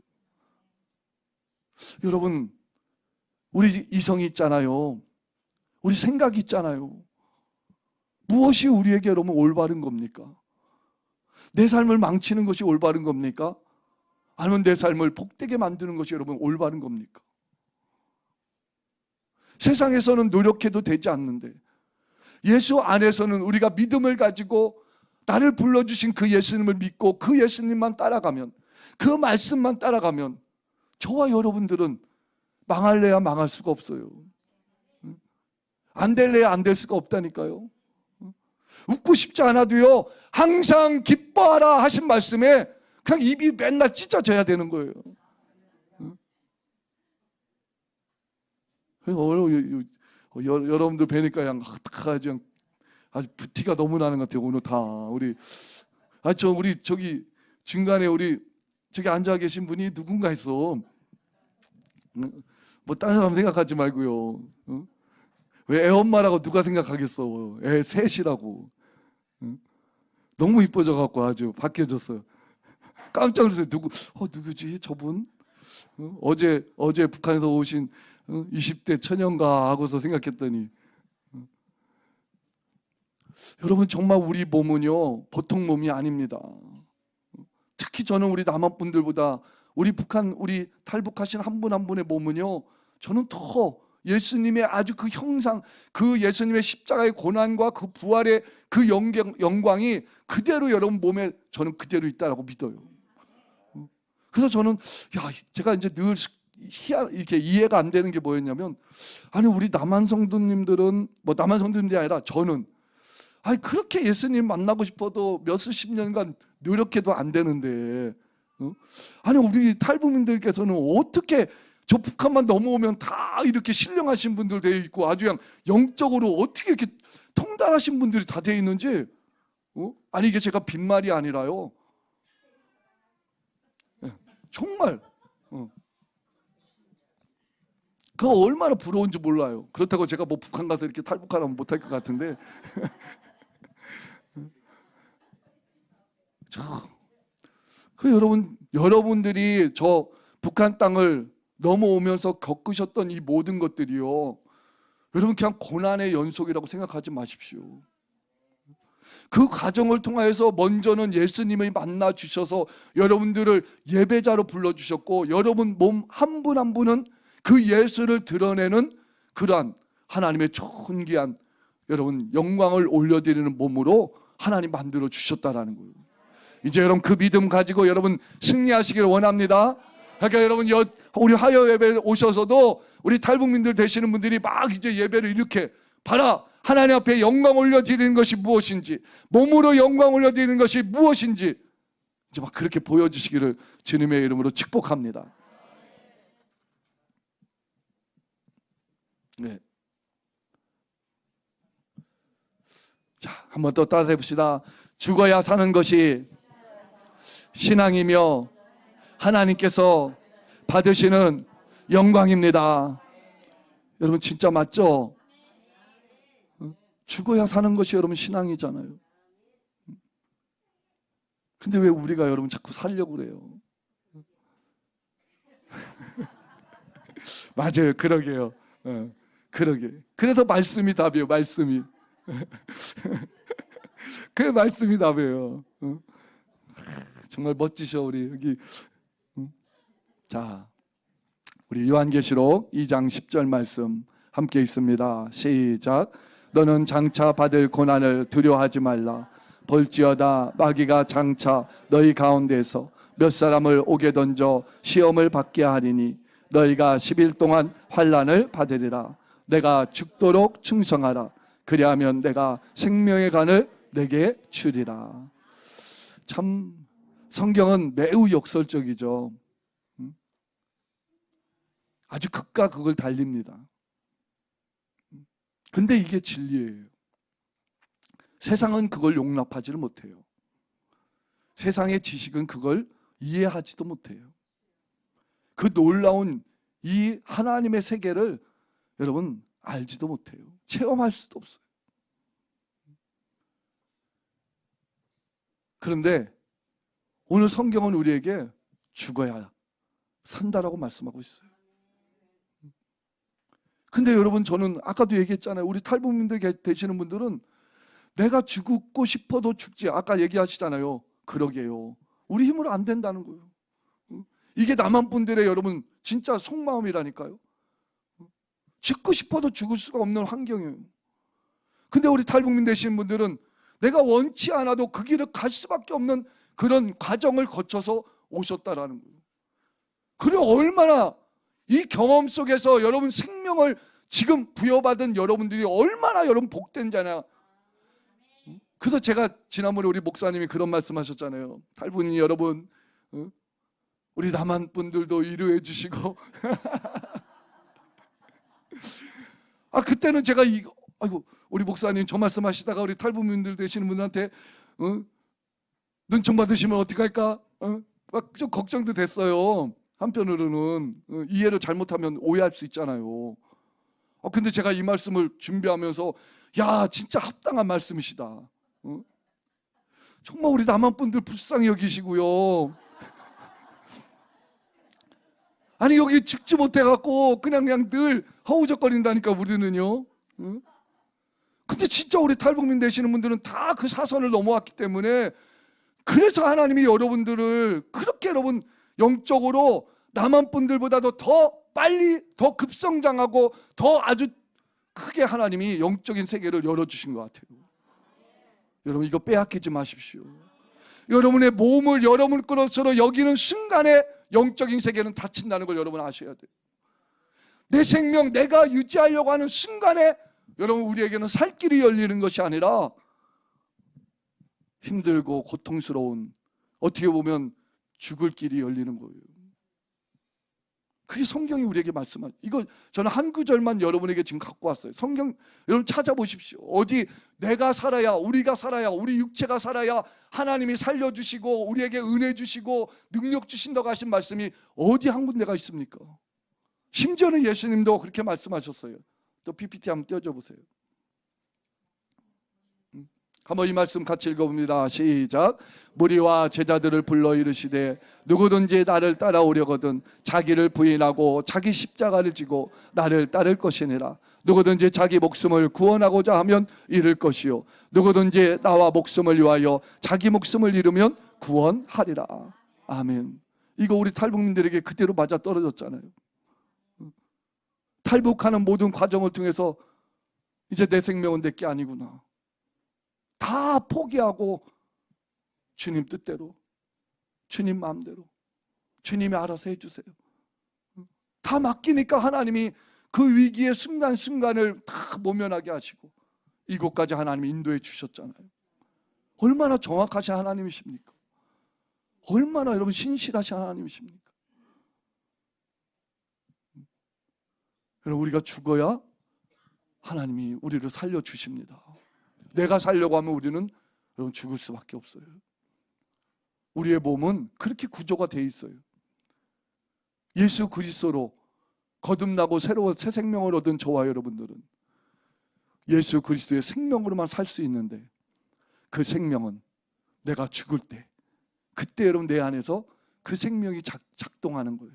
여러분, 우리 이성이 있잖아요. 우리 생각이 있잖아요. 무엇이 우리에게 여러분 올바른 겁니까? 내 삶을 망치는 것이 올바른 겁니까? 아니면 내 삶을 복되게 만드는 것이 여러분 올바른 겁니까? 세상에서는 노력해도 되지 않는데 예수 안에서는 우리가 믿음을 가지고 나를 불러주신 그 예수님을 믿고 그 예수님만 따라가면, 그 말씀만 따라가면 저와 여러분들은 망할래야 망할 수가 없어요. 안 될래야 안 될 수가 없다니까요. 웃고 싶지 않아도요, 항상 기뻐하라 하신 말씀에 그냥 입이 맨날 찢어져야 되는 거예요. 여러분들 뵈니까 그냥 아주 부티가 너무 나는 것 같아요. 오늘 다 우리 저기 중간에 우리 저기 앉아 계신 분이 누군가 있어. 뭐 다른 사람 생각하지 말고요. 왜 애 엄마라고 누가 생각하겠어? 애 셋이라고. 너무 이뻐져 갖고 아주 바뀌어졌어요. 깜짝 놀랐어요. 누구지 저분? 어제 북한에서 오신 20대 처녀인가 하고서 생각했더니 여러분 정말 우리 몸은요 보통 몸이 아닙니다. 특히 저는 우리 남한 분들보다 우리 탈북하신 한 분 한 분의 몸은요 저는 더 예수님의 아주 그 형상, 그 예수님의 십자가의 고난과 그 부활의 그 영광이 그대로 여러분 몸에 저는 그대로 있다라고 믿어요. 그래서 저는 제가 이제 늘 이렇게 이해가 안 되는 게 뭐였냐면, 아니 우리 남한 성도님들은 뭐 남한 성도님들이 아니라 저는 그렇게 예수님 만나고 싶어도 몇십 년간 노력해도 안 되는데, 아니 우리 탈북민들께서는 어떻게 저 북한만 넘어오면 다 이렇게 신령하신 분들 되어 있고 아주 그냥 영적으로 어떻게 이렇게 통달하신 분들이 다 되어 있는지, 아니 이게 제가 빈말이 아니라요. 정말 그거 얼마나 부러운지 몰라요. 그렇다고 제가 뭐 북한 가서 이렇게 탈북하라면 못할 것 같은데 여러분들이 저 북한 땅을 넘어오면서 겪으셨던 이 모든 것들이요, 여러분 그냥 고난의 연속이라고 생각하지 마십시오. 그 과정을 통해서 먼저는 예수님을 만나 주셔서 여러분들을 예배자로 불러주셨고, 여러분 몸 한 분 한 분은 그 예수를 드러내는 그러한 하나님의 존귀한 여러분 영광을 올려드리는 몸으로 하나님 만들어 주셨다라는 거예요. 이제 여러분 그 믿음 가지고 여러분 승리하시기를 원합니다. 그러니까 여러분 우리 화요 예배 오셔서도 우리 탈북민들 되시는 분들이 막 이제 예배를 이렇게 봐라, 하나님 앞에 영광 올려드리는 것이 무엇인지, 몸으로 영광 올려드리는 것이 무엇인지 이제 막 그렇게 보여주시기를 주님의 이름으로 축복합니다. 네. 자, 한번 또 따라해 봅시다. 죽어야 사는 것이 신앙이며 하나님께서 받으시는 영광입니다. 여러분 진짜 맞죠? 죽어야 사는 것이 여러분 신앙이잖아요. 근데 왜 우리가 여러분 자꾸 살려고 그래요? 맞아요. 그러게요. 그러게. 그래서 말씀이 답이에요. 말씀이. 그 말씀이 답이에요. 정말 멋지셔 우리 여기. 자, 우리 요한계시록 2장 10절 말씀 함께 있습니다. 시작. 너는 장차 받을 고난을 두려워하지 말라. 볼지어다 마귀가 장차 너희 가운데서 몇 사람을 옥에 던져 시험을 받게 하리니 너희가 10일 동안 환난을 받으리라. 내가 죽도록 충성하라. 그리하면 내가 생명의 간을 내게 주리라. 참 성경은 매우 역설적이죠. 아주 극과 극을 달립니다. 근데 이게 진리예요. 세상은 그걸 용납하지를 못해요. 세상의 지식은 그걸 이해하지도 못해요. 그 놀라운 이 하나님의 세계를 여러분 알지도 못해요. 체험할 수도 없어요. 그런데 오늘 성경은 우리에게 죽어야 산다라고 말씀하고 있어요. 근데 여러분 저는 아까도 얘기했잖아요. 우리 탈북민들 되시는 분들은 내가 죽고 싶어도 죽지. 아까 얘기하시잖아요. 그러게요. 우리 힘으로 안 된다는 거예요. 이게 남한 분들의 여러분 진짜 속마음이라니까요. 죽고 싶어도 죽을 수가 없는 환경이에요. 근데 우리 탈북민 되시는 분들은 내가 원치 않아도 그 길을 갈 수밖에 없는 그런 과정을 거쳐서 오셨다라는 거예요. 그래 얼마나 이 경험 속에서 여러분 생명을 지금 부여받은 여러분들이 얼마나 여러분 복된 자냐. 그래서 제가 지난번에 우리 목사님이 그런 말씀하셨잖아요. 탈북민 여러분, 우리 남한 분들도 위로해 주시고. 그때는 제가 아이고 우리 목사님 저 말씀하시다가 우리 탈북민들 되시는 분한테 눈총 받으시면 어떡할까? 막 좀 걱정도 됐어요. 한편으로는 이해를 잘못하면 오해할 수 있잖아요. 근데 제가 이 말씀을 준비하면서 야 진짜 합당한 말씀이시다. 정말 우리 남한 분들 불쌍히 여기시고요. 아니 여기 죽지 못해갖고 그냥 늘 허우적거린다니까 우리는요. 근데 진짜 우리 탈북민 되시는 분들은 다 그 사선을 넘어왔기 때문에 그래서 하나님이 여러분들을 그렇게 여러분 영적으로 남한 분들보다도 더 빨리 더 급성장하고 더 아주 크게 하나님이 영적인 세계를 열어주신 것 같아요. 여러분 이거 빼앗기지 마십시오. 여러분의 몸을 여러분 것으로 여기는 순간에 영적인 세계는 닫힌다는 걸 여러분 아셔야 돼요. 내 생명 내가 유지하려고 하는 순간에 여러분 우리에게는 살 길이 열리는 것이 아니라 힘들고 고통스러운 어떻게 보면 죽을 길이 열리는 거예요. 그게 성경이 우리에게 말씀하죠. 이거 저는 한 구절만 여러분에게 지금 갖고 왔어요. 성경 여러분 찾아보십시오. 어디 내가 살아야 우리가 살아야 우리 육체가 살아야 하나님이 살려주시고 우리에게 은혜 주시고 능력 주신다고 하신 말씀이 어디 한 군데가 있습니까? 심지어는 예수님도 그렇게 말씀하셨어요. 또 PPT 한번 띄워줘 보세요. 한번 이 말씀 같이 읽어봅니다. 시작. 무리와 제자들을 불러 이르시되 누구든지 나를 따라오려거든 자기를 부인하고 자기 십자가를 지고 나를 따를 것이니라. 누구든지 자기 목숨을 구원하고자 하면 잃을 것이요 누구든지 나와 목숨을 위하여 자기 목숨을 잃으면 구원하리라. 아멘. 이거 우리 탈북민들에게 그대로 맞아 떨어졌잖아요. 탈북하는 모든 과정을 통해서 이제 내 생명은 내 게 아니구나. 다 포기하고 주님 뜻대로 주님 마음대로 주님이 알아서 해주세요. 다 맡기니까 하나님이 그 위기의 순간순간을 다 모면하게 하시고 이곳까지 하나님이 인도해 주셨잖아요. 얼마나 정확하신 하나님이십니까? 얼마나 여러분 신실하신 하나님이십니까? 여러분 우리가 죽어야 하나님이 우리를 살려주십니다. 내가 살려고 하면 우리는 여러분 죽을 수밖에 없어요. 우리의 몸은 그렇게 구조가 돼 있어요. 예수 그리스도로 거듭나고 새로운 새 생명을 얻은 저와 여러분들은 예수 그리스도의 생명으로만 살 수 있는데, 그 생명은 내가 죽을 때, 그때 여러분 내 안에서 그 생명이 작동하는 거예요.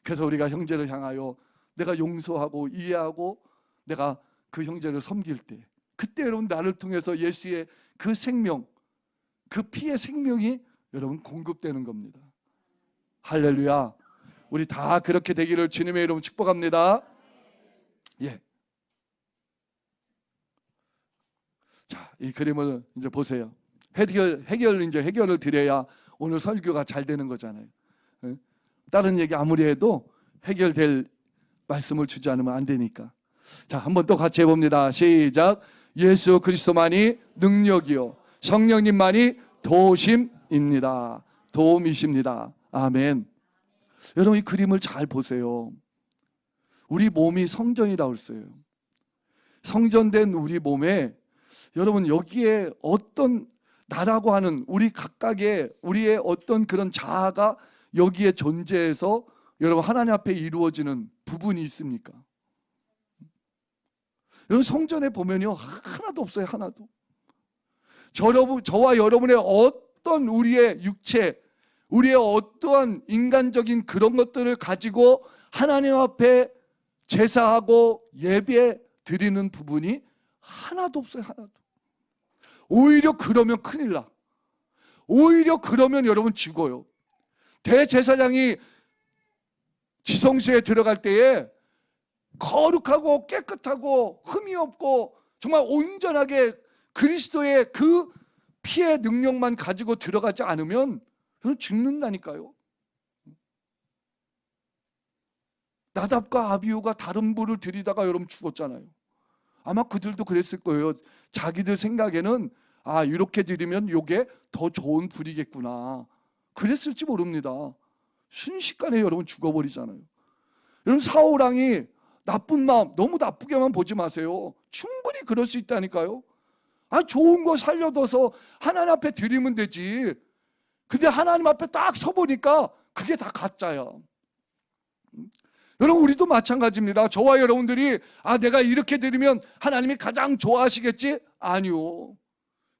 그래서 우리가 형제를 향하여 내가 용서하고 이해하고 내가 그 형제를 섬길 때, 그때 여러분 나를 통해서 예수의 그 생명, 그 피의 생명이 여러분 공급되는 겁니다. 할렐루야. 우리 다 그렇게 되기를 주님의 이름으로 축복합니다. 예. 자, 이 그림을 이제 보세요. 해결을 드려야 오늘 설교가 잘 되는 거잖아요. 예? 다른 얘기 아무리 해도 해결될 말씀을 주지 않으면 안 되니까. 자, 한번 또 같이 해봅니다. 시작. 예수 그리스도만이 능력이요 성령님만이 도심입니다. 도움이십니다. 아멘. 여러분 이 그림을 잘 보세요. 우리 몸이 성전이라고 했어요. 성전된 우리 몸에 여러분 여기에 어떤 나라고 하는 우리 각각의 우리의 어떤 그런 자아가 여기에 존재해서 여러분 하나님 앞에 이루어지는 부분이 있습니까? 여러분 성전에 보면요 하나도 없어요. 하나도. 저와 여러분의 어떤 우리의 육체, 우리의 어떠한 인간적인 그런 것들을 가지고 하나님 앞에 제사하고 예배 드리는 부분이 하나도 없어요. 하나도. 오히려 그러면 큰일 나. 오히려 그러면 여러분 죽어요. 대제사장이 지성소에 들어갈 때에 거룩하고 깨끗하고 흠이 없고 정말 온전하게 그리스도의 그 피의 능력만 가지고 들어가지 않으면 죽는다니까요. 나답과 아비후가 다른 불을 들이다가 여러분 죽었잖아요. 아마 그들도 그랬을 거예요. 자기들 생각에는 아 이렇게 드리면 이게 더 좋은 불이겠구나. 그랬을지 모릅니다. 순식간에 여러분 죽어버리잖아요. 여러분 사울왕이 나쁜 마음 너무 나쁘게만 보지 마세요. 충분히 그럴 수 있다니까요. 아 좋은 거 살려둬서 하나님 앞에 드리면 되지. 근데 하나님 앞에 딱 서보니까 그게 다 가짜야. 여러분 우리도 마찬가지입니다. 저와 여러분들이 아 내가 이렇게 드리면 하나님이 가장 좋아하시겠지? 아니요.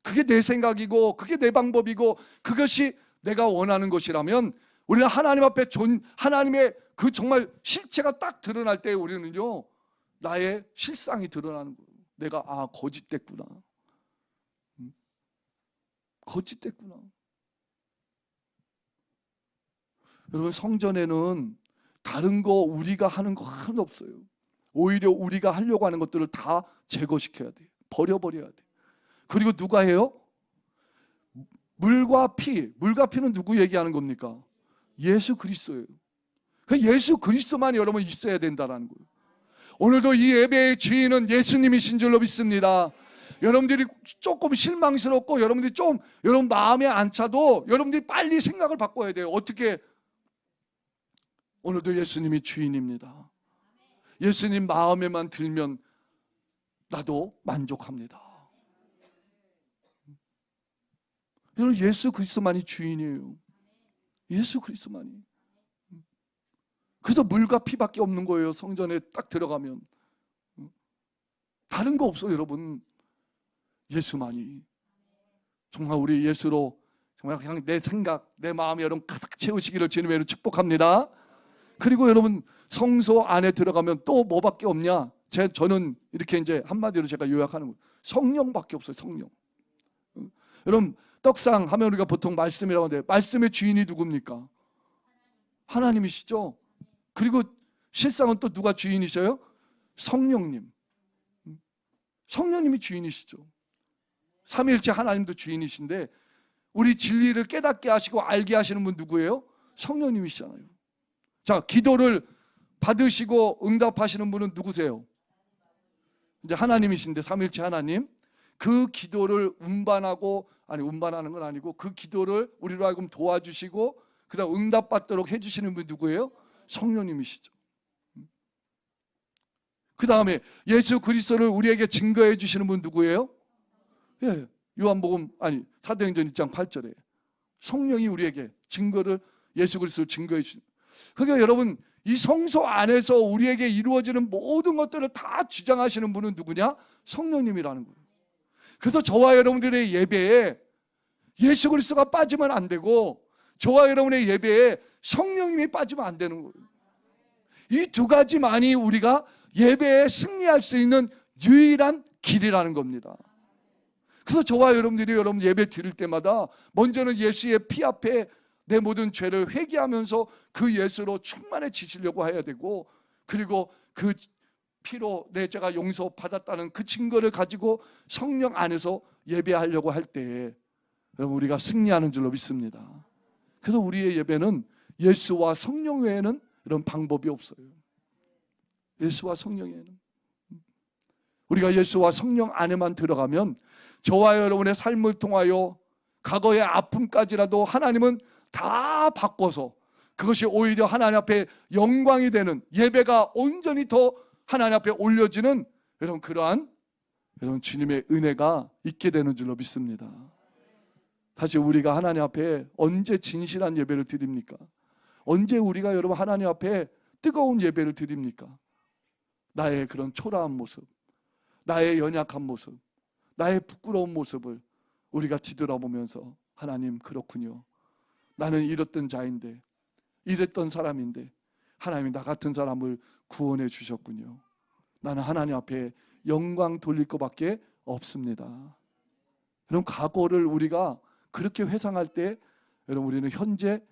그게 내 생각이고 그게 내 방법이고 그것이 내가 원하는 것이라면 우리가 하나님 앞에 하나님의 그 정말 실체가 딱 드러날 때 우리는요 나의 실상이 드러나는 거예요. 내가 아 거짓됐구나. 거짓됐구나. 여러분 성전에는 다른 거 우리가 하는 거 하나도 없어요. 오히려 우리가 하려고 하는 것들을 다 제거시켜야 돼요. 버려버려야 돼요. 그리고 누가 해요? 물과 피는 누구 얘기하는 겁니까? 예수 그리스도예요. 예수 그리스도만 여러분 있어야 된다는 거예요. 오늘도 이 예배의 주인은 예수님이신 줄로 믿습니다. 여러분들이 조금 실망스럽고 여러분들이 좀 여러분 마음에 안 차도 여러분들이 빨리 생각을 바꿔야 돼요. 어떻게? 오늘도 예수님이 주인입니다. 예수님 마음에만 들면 나도 만족합니다. 여러분 예수 그리스도만이 주인이에요. 예수 그리스도만이. 그래서 물과 피밖에 없는 거예요. 성전에 딱 들어가면 다른 거 없어요. 여러분 예수만이. 정말 우리 예수로 정말 그냥 내 생각 내 마음이 여러분 가득 채우시기를 주님으로 축복합니다. 그리고 여러분 성소 안에 들어가면 또 뭐밖에 없냐? 저는 이렇게 이제 한마디로 제가 요약하는 거예요. 성령밖에 없어요. 성령. 여러분 떡상 하면 우리가 보통 말씀이라고 하는데 말씀의 주인이 누굽니까? 하나님이시죠. 그리고 실상은 또 누가 주인이셔요? 성령님. 성령님이 주인이시죠. 삼위일체 하나님도 주인이신데 우리 진리를 깨닫게 하시고 알게 하시는 분 누구예요? 성령님이시잖아요. 자, 기도를 받으시고 응답하시는 분은 누구세요? 이제 하나님이신데 삼위일체 하나님. 그 기도를 운반하는 건 아니고 그 기도를 우리로 하여금 도와주시고 그다음 응답받도록 해주시는 분이 누구예요? 성령님이시죠. 그 다음에 예수 그리스도를 우리에게 증거해 주시는 분 누구예요? 예, 사도행전 1장 8절에 성령이 우리에게 증거를, 예수 그리스도를 증거해 주신. 그러니까 여러분, 이 성소 안에서 우리에게 이루어지는 모든 것들을 다 주장하시는 분은 누구냐? 성령님이라는 거예요. 그래서 저와 여러분들의 예배에 예수 그리스도가 빠지면 안 되고, 저와 여러분의 예배에 성령님이 빠지면 안 되는 거예요. 이 두 가지만이 우리가 예배에 승리할 수 있는 유일한 길이라는 겁니다. 그래서 저와 여러분들이 여러분 예배 드릴 때마다 먼저는 예수의 피 앞에 내 모든 죄를 회개하면서 그 예수로 충만해지시려고 해야 되고, 그리고 그 피로 내 죄가 용서받았다는 그 증거를 가지고 성령 안에서 예배하려고 할 때에 여러분 우리가 승리하는 줄로 믿습니다. 그래서 우리의 예배는 예수와 성령 외에는 이런 방법이 없어요. 예수와 성령 외에는. 우리가 예수와 성령 안에만 들어가면 저와 여러분의 삶을 통하여 과거의 아픔까지라도 하나님은 다 바꿔서 그것이 오히려 하나님 앞에 영광이 되는, 예배가 온전히 더 하나님 앞에 올려지는 여러분 그러한 여러분 주님의 은혜가 있게 되는 줄로 믿습니다. 사실 우리가 하나님 앞에 언제 진실한 예배를 드립니까? 언제 우리가 여러분 하나님 앞에 뜨거운 예배를 드립니까? 나의 그런 초라한 모습, 나의 연약한 모습, 나의 부끄러운 모습을 우리가 뒤돌아보면서 하나님 그렇군요. 나는 이랬던 자인데, 이랬던 사람인데 하나님이 나 같은 사람을 구원해 주셨군요. 나는 하나님 앞에 영광 돌릴 것밖에 없습니다. 여러분 과거를 우리가 그렇게 회상할 때 여러분 우리는 현재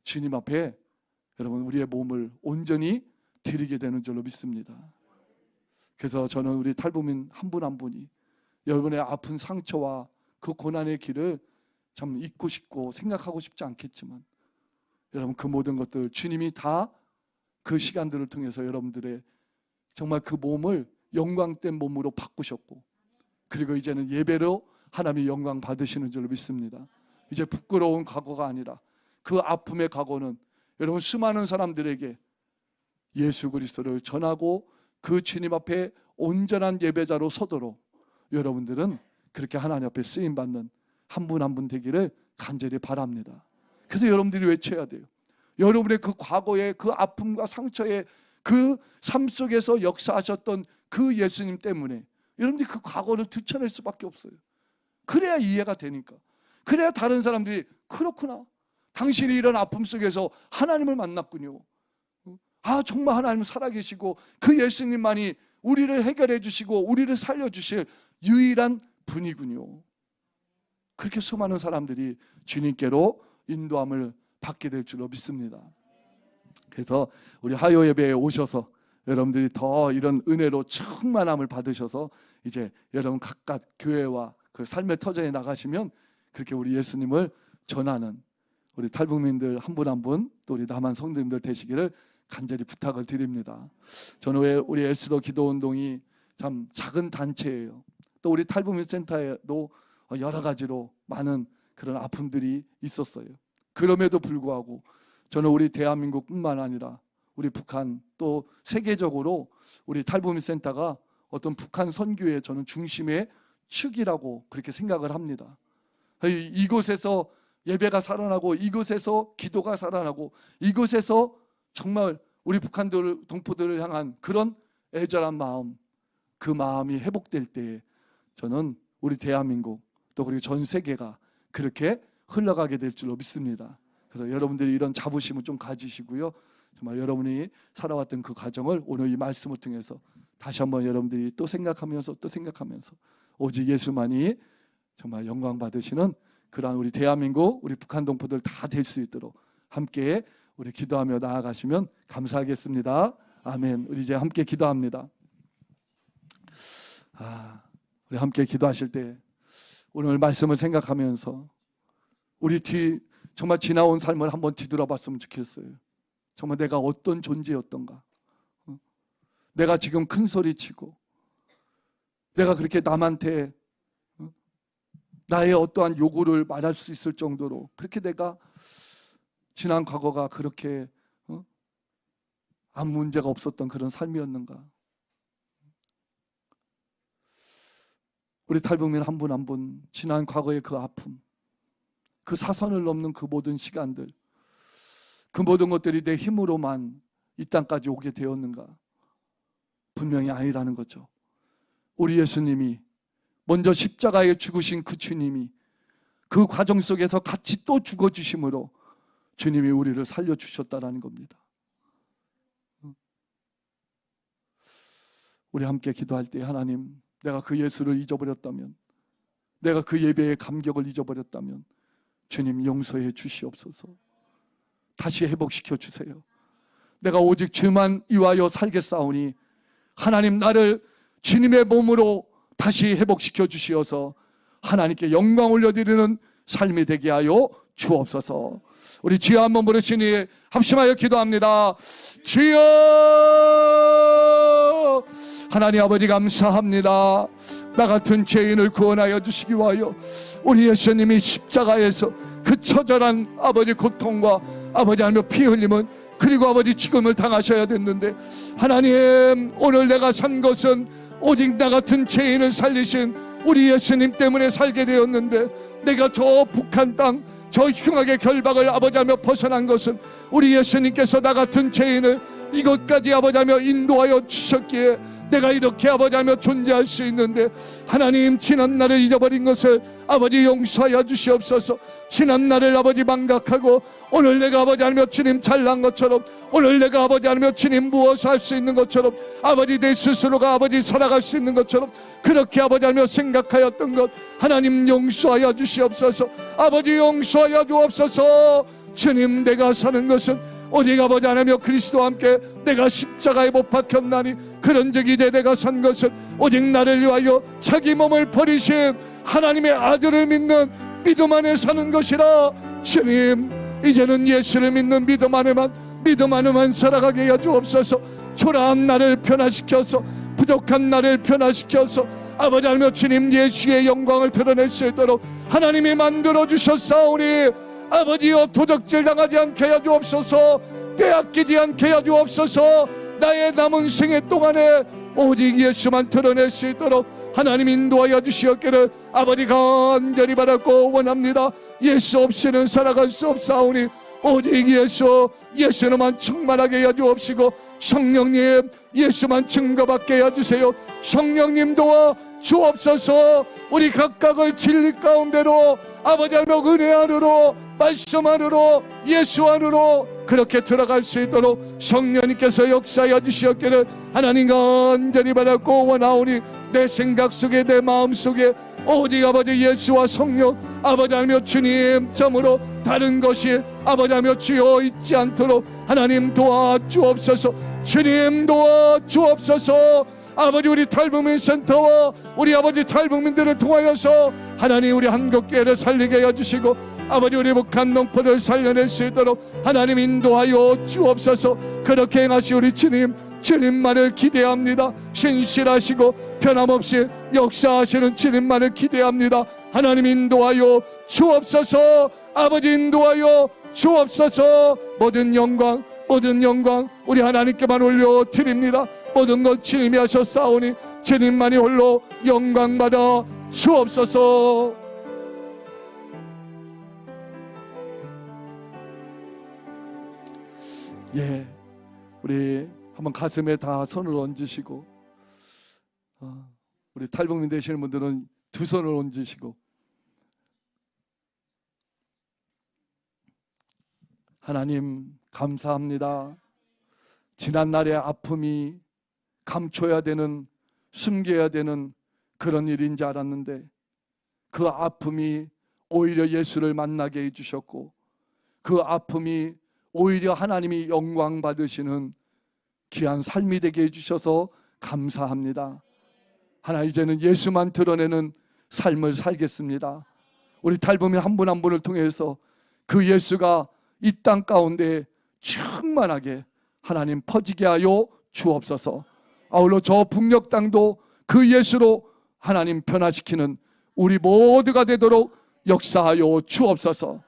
주님 앞에 여러분 우리의 몸을 온전히 드리게 되는 줄로 믿습니다. 그래서 저는 우리 탈북민 한 분 한 분이 여러분의 아픈 상처와 그 고난의 길을 참 잊고 싶고 생각하고 싶지 않겠지만 여러분 그 모든 것들 주님이 다 그 시간들을 통해서 여러분들의 정말 그 몸을 영광된 몸으로 바꾸셨고, 그리고 이제는 예배로 하나님이 영광 받으시는 줄로 믿습니다. 이제 부끄러운 과거가 아니라 그 아픔의 과거는 여러분 수많은 사람들에게 예수 그리스도를 전하고 그 주님 앞에 온전한 예배자로 서도록 여러분들은 그렇게 하나님 앞에 쓰임받는 한 분 한 분 되기를 간절히 바랍니다. 그래서 여러분들이 외쳐야 돼요. 여러분의 그 과거의 그 아픔과 상처의 그 삶 속에서 역사하셨던 그 예수님 때문에 여러분들이 그 과거를 들춰낼 수밖에 없어요. 그래야 이해가 되니까. 그래야 다른 사람들이 그렇구나, 당신이 이런 아픔 속에서 하나님을 만났군요. 아 정말 하나님 살아계시고 그 예수님만이 우리를 해결해 주시고 우리를 살려주실 유일한 분이군요. 그렇게 수많은 사람들이 주님께로 인도함을 받게 될 줄로 믿습니다. 그래서 우리 화요 예배에 오셔서 여러분들이 더 이런 은혜로 충만함을 받으셔서 이제 여러분 각각 교회와 그 삶의 터전에 나가시면 그렇게 우리 예수님을 전하는 우리 탈북민들 한 분 한 분, 또 우리 남한 성도님들 되시기를 간절히 부탁을 드립니다. 저는 왜 우리 에스더 기도운동이 참 작은 단체예요. 또 우리 탈북민 센터에도 여러 가지로 많은 그런 아픔들이 있었어요. 그럼에도 불구하고 저는 우리 대한민국뿐만 아니라 우리 북한 또 세계적으로 우리 탈북민 센터가 어떤 북한 선교의 저는 중심의 축이라고 그렇게 생각을 합니다. 이곳에서 예배가 살아나고 이곳에서 기도가 살아나고 이곳에서 정말 우리 북한들 동포들을 향한 그런 애절한 마음, 그 마음이 회복될 때에 저는 우리 대한민국 또 그리고 전 세계가 그렇게 흘러가게 될 줄로 믿습니다. 그래서 여러분들이 이런 자부심을 좀 가지시고요. 정말 여러분이 살아왔던 그 과정을 오늘 이 말씀을 통해서 다시 한번 여러분들이 또 생각하면서 오직 예수만이 정말 영광 받으시는 그러한 우리 대한민국, 우리 북한 동포들 다 될 수 있도록 함께 우리 기도하며 나아가시면 감사하겠습니다. 아멘. 우리 이제 함께 기도합니다. 우리 함께 기도하실 때 오늘 말씀을 생각하면서 우리 정말 지나온 삶을 한번 뒤돌아봤으면 좋겠어요. 정말 내가 어떤 존재였던가, 내가 지금 큰 소리치고 내가 그렇게 남한테 나의 어떠한 요구를 말할 수 있을 정도로 그렇게 내가 지난 과거가 그렇게 아무 문제가 없었던 그런 삶이었는가. 우리 탈북민 한 분 한 분 지난 과거의 그 아픔, 그 사선을 넘는 그 모든 시간들, 그 모든 것들이 내 힘으로만 이 땅까지 오게 되었는가? 분명히 아니라는 거죠. 우리 예수님이, 먼저 십자가에 죽으신 그 주님이 그 과정 속에서 같이 또 죽어주심으로 주님이 우리를 살려주셨다라는 겁니다. 우리 함께 기도할 때, 하나님, 내가 그 예수를 잊어버렸다면, 내가 그 예배의 감격을 잊어버렸다면 주님 용서해 주시옵소서. 다시 회복시켜 주세요. 내가 오직 주만 위하여 살겠사오니 하나님, 나를 주님의 몸으로 다시 회복시켜 주시어서 하나님께 영광 올려드리는 삶이 되게 하여 주옵소서. 우리 주여 한번 부르시니 합심하여 기도합니다. 주여, 하나님 아버지 감사합니다. 나 같은 죄인을 구원하여 주시기 위하여 우리 예수님이 십자가에서 그 처절한 아버지 고통과 아버지 하나님 피 흘림은, 그리고 아버지 죽음을 당하셔야 됐는데, 하나님, 오늘 내가 산 것은 오직 나 같은 죄인을 살리신 우리 예수님 때문에 살게 되었는데, 내가 저 북한 땅, 저 흉악의 결박을 아버지 하며 벗어난 것은 우리 예수님께서 나 같은 죄인을 이곳까지 아버지 하며 인도하여 주셨기에 내가 이렇게 아버지 하며 존재할 수 있는데, 하나님, 지난 날을 잊어버린 것을 아버지 용서하여 주시옵소서. 지난 날을 아버지 망각하고 오늘 내가 아버지 하며 주님 잘난 것처럼, 오늘 내가 아버지 하며 주님 무엇을 할 수 있는 것처럼, 아버지 내 스스로가 아버지 살아갈 수 있는 것처럼 그렇게 아버지 하며 생각하였던 것, 하나님 용서하여 주시옵소서. 아버지 용서하여 주옵소서. 주님, 내가 사는 것은 오직 아버지 하나며 그리스도와 함께 내가 십자가에 못 박혔나니, 그런 적이 돼 내가 산 것은 오직 나를 위하여 자기 몸을 버리신 하나님의 아들을 믿는 믿음 안에 사는 것이라. 주님, 이제는 예수를 믿는 믿음 안에만 살아가게 하여 주옵소서. 초라한 나를 변화시켜서, 부족한 나를 변화시켜서 아버지 하나며 주님 예수의 영광을 드러낼 수 있도록 하나님이 만들어 주셨사오니, 아버지여, 도적질 당하지 않게 하여 주옵소서. 빼앗기지 않게 하여 주옵소서. 나의 남은 생애 동안에 오직 예수만 드러낼 수 있도록 하나님 인도하여 주시었기를 아버지 간절히 바라고 원합니다. 예수 없이는 살아갈 수 없사오니 오직 예수로만 충만하게 하여 주옵시고, 성령님, 예수만 증거받게 해주세요. 성령님 도와 주옵소서. 우리 각각을 진리 가운데로 아버지 하며 은혜 안으로, 말씀 안으로, 예수 안으로 그렇게 들어갈 수 있도록 성령님께서 역사하여 주시었기를 하나님 간절히 바라고 원하오니, 내 생각 속에, 내 마음 속에 오직 아버지 예수와 성령, 아버지 하며 주님 점으로 다른 것이 아버지 하며 주여 있지 않도록 하나님 도와주옵소서. 주님 도와주옵소서. 아버지, 우리 탈북민 센터와 우리 아버지 탈북민들을 통하여서 하나님 우리 한국교회를 살리게 해주시고, 아버지 우리 북한 농포들 살려낼 수 있도록 하나님 인도하여 주옵소서. 그렇게 행하시 우리 주님만을 기대합니다. 신실하시고 변함없이 역사하시는 주님만을 기대합니다. 하나님 인도하여 주옵소서. 아버지 인도하여 주옵소서. 모든 영광 우리 하나님께만 올려드립니다. 모든 것 주님이 하셨사오니 주님만이 홀로 영광받아 주옵소서. 예, 우리 한번 가슴에 다 손을 얹으시고, 우리 탈북민 되시는 분들은 두 손을 얹으시고, 하나님 감사합니다. 지난날의 아픔이 감춰야 되는, 숨겨야 되는 그런 일인지 알았는데, 그 아픔이 오히려 예수를 만나게 해주셨고, 그 아픔이 오히려 하나님이 영광 받으시는 귀한 삶이 되게 해주셔서 감사합니다. 하나님, 이제는 예수만 드러내는 삶을 살겠습니다. 우리 탈북민 한 분 한 분을 통해서 그 예수가 이 땅 가운데 충만하게 하나님 퍼지게 하여 주옵소서. 아울러 저 북녘 땅도 그 예수로 하나님 변화시키는 우리 모두가 되도록 역사하여 주옵소서.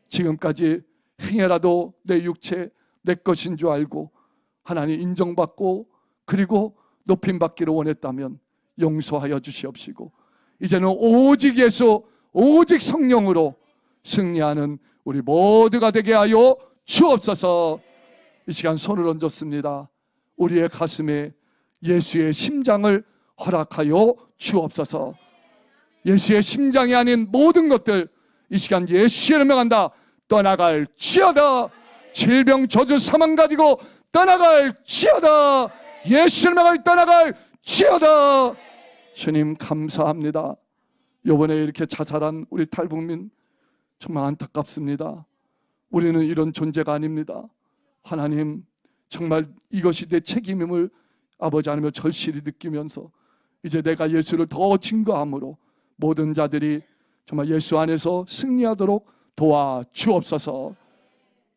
지금까지 행여라도 내 육체 내 것인 줄 알고 하나님 인정받고 그리고 높임받기를 원했다면 용서하여 주시옵시고, 이제는 오직 예수, 오직 성령으로 승리하는 우리 모두가 되게 하여 주옵소서. 이 시간 손을 얹었습니다. 우리의 가슴에 예수의 심장을 허락하여 주옵소서. 예수의 심장이 아닌 모든 것들 이 시간 예수의 이름으로 간다. 떠나갈지어다. 질병 저주 사망 가지고 떠나갈지어다. 예수의 이름으로 떠나갈지어다. 주님 감사합니다. 이번에 이렇게 자살한 우리 탈북민 정말 안타깝습니다. 우리는 이런 존재가 아닙니다. 하나님, 정말 이것이 내 책임임을 아버지 하나님여 절실히 느끼면서 이제 내가 예수를 더 증거함으로 모든 자들이 정말 예수 안에서 승리하도록 도와주옵소서.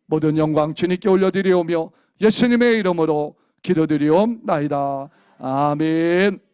모든 영광 주님께 올려드리오며 예수님의 이름으로 기도드리옵나이다. 아멘.